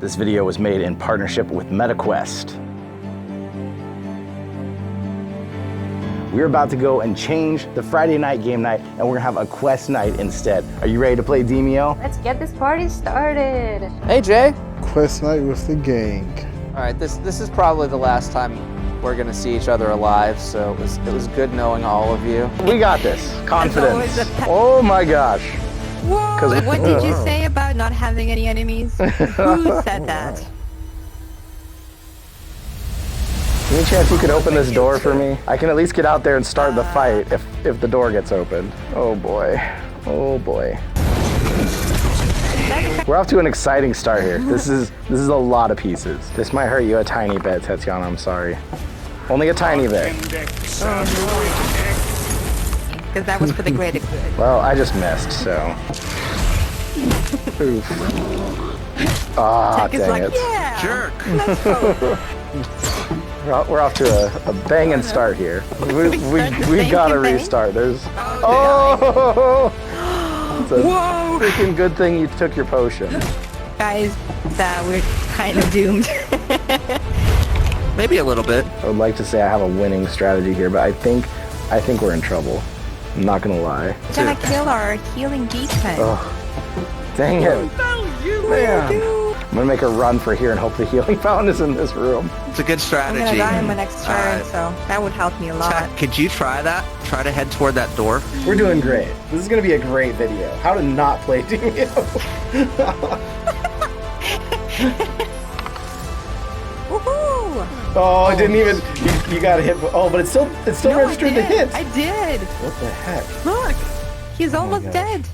This video was made in partnership with MetaQuest. We're about to go and change the Friday night game night, and we're gonna have a quest night instead. Are you ready to play Demeo? Let's get this party started. Hey Jay. Quest night with the gang. All right, this is probably the last time we're gonna see each other alive, so it was good knowing all of you. We got this. Confidence. Oh my gosh. Whoa, what did you say about not having any enemies? Who said that? Any chance you could open this door for me? I can at least get out there and start the fight if the door gets opened. Oh boy. Oh boy. We're off to an exciting start here. This is a lot of pieces. This might hurt you a tiny bit, Tatiana, I'm sorry. Only a tiny bit. Because that was for the greater good. Well, I just missed, so. Oof. Ah, dang it. Yeah, Jerk. let's go. We're off to a banging start here. We've got to restart. There's. Oh! It's a freaking good thing you took your potion. Guys, we're kind of doomed. Maybe a little bit. I would like to say I have a winning strategy here, but I think we're in trouble. I'm not gonna lie. We're gonna kill our healing defense. Oh, dang it. Man. I'm gonna make a run for here and hope the healing fountain is in this room. It's a good I'm strategy. gonna die in my next turn, so that would help me a lot. Chat, could you try that? Try to head toward that door. We're doing great. This is gonna be a great video. How to not play Demeo. Woohoo! Oh, it didn't even. You got to hit. Oh, but it still No, registered the hit. I did. What the heck? Look, he's almost gosh. dead.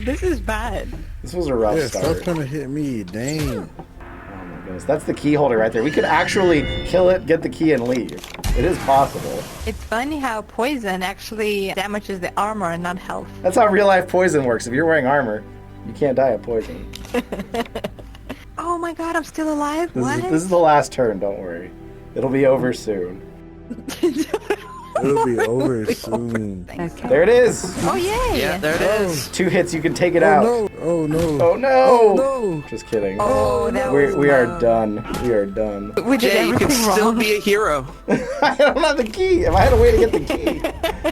This is bad. This was a rough Yeah, start. stop trying to hit me, dang. Oh my goodness, that's the key holder right there. We could actually kill it, get the key, and leave. It is possible. It's funny how poison actually damages the armor and not health. That's how real life poison works. If you're wearing armor, you can't die of poison. Oh my god, I'm still alive? What? This is the last turn. Don't worry, it'll be over soon. It'll be over soon. Okay. There it is. Oh yay! Yeah, there it is. 2 hits, you can take it out. No. Oh no. Oh no! Oh no. Just kidding. Oh, that was We are loud. done. We are done. We did Jay, you everything can still wrong. be a hero. I don't have the key. If I had a way to get the key,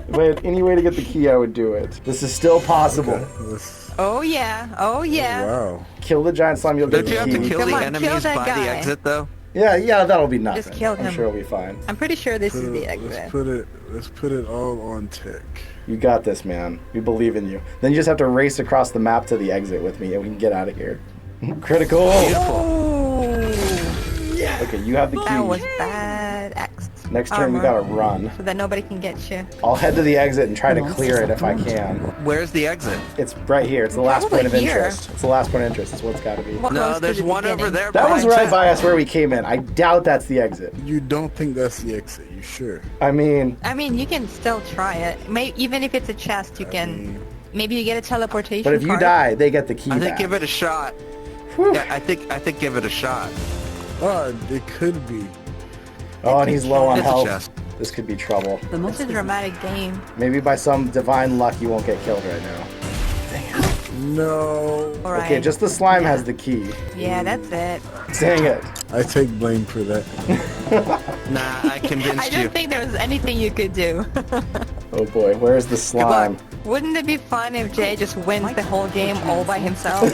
if I had any way to get the key, I would do it. This is still possible. Oh yeah, oh yeah. Wow. Kill the giant slime, you'll get Don't you the have to key. kill Come the on, kill enemies that by guy. the exit, though? Yeah, that'll be nothing. Just kill I'm him. sure it'll be fine. I'm pretty sure this is the exit. Let's put it all on tech. You got this, man. We believe in you. Then you just have to race across the map to the exit with me, and we can get out of here. Critical. Oh, Okay, you have the key. that was bad. X. Next turn, we gotta run. So that nobody can get you. I'll head to the exit and try to clear it if I can. Where's the exit? It's right here. It's the last point of Probably here. interest. It's the last point of interest. That's what it's gotta be. Well, No, close to there's the one over beginning. there. That was behind right Chat. by us where we came in. I doubt that's the exit. You don't think that's the exit? You sure? I mean, You can still try it. Even if it's a chest, you can. Maybe you get a teleportation. but if you card. die, they get the key I think back. give it a shot. Whew. Yeah, I think give it a shot. Oh, it could be. Oh, and he's low on It's a health. chest. This could be trouble. It's a dramatic game. Maybe by some divine luck you won't get killed right now. No. All right. Okay, just the slime has the key. Yeah, that's it. Dang it. I take blame for that. Nah, I I convinced you. don't think there was anything you could do. Oh boy, where's the slime? Wouldn't it be fun if Jay just wins the whole game all by himself?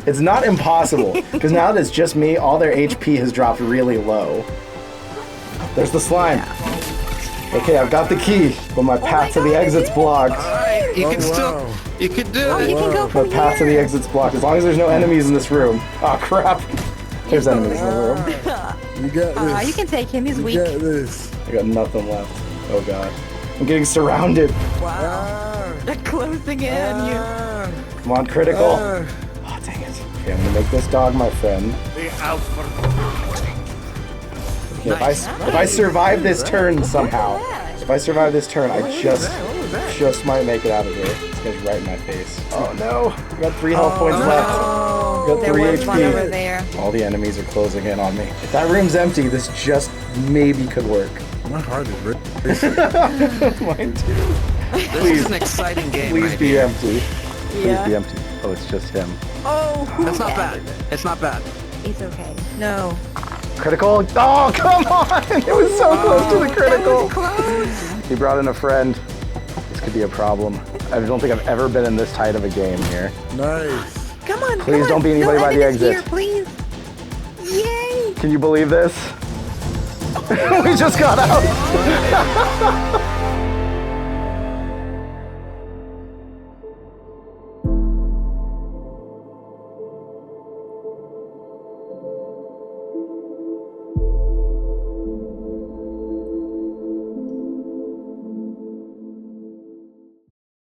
It's not impossible, because now that it's just me, all their HP has dropped really low. There's the slime. Okay, I've got the key, but my path to the exit's blocked. Alright, you can still, wow. you can do Oh, it. you can go My from path to the here. exit's blocked, as long as there's no enemies in this room. Oh crap. There's enemies in the room. You got this. You can take him. He's You weak. got this. I got nothing left. Oh god. I'm getting surrounded. Wow. Ah. They're closing in on you. Come on, critical. Oh, dang it. Okay, I'm gonna make this dog my friend. Okay, Nice. if I survive this turn somehow, if I survive this turn, I just might make it out of here. This guy's right in my face. Oh no! I got 3 health points left. Got There 3 was one over HP. there. All the enemies are closing in on me. If that room's empty, this just maybe could work. My heart is racing. Mine too. This is an exciting game. Please right be here. empty. Please Yeah. be empty. Oh, it's just him. Oh, That's not bad. It's not bad. It's okay. No. Critical? Oh, come on! It was so close to the critical. That was close. He brought in a friend. This could be a problem. I don't think I've ever been in this tight of a game here. Nice. Come on. Please come don't on. be anybody no by the enemies exit. Here, please. Yay! Can you believe this? We just got out.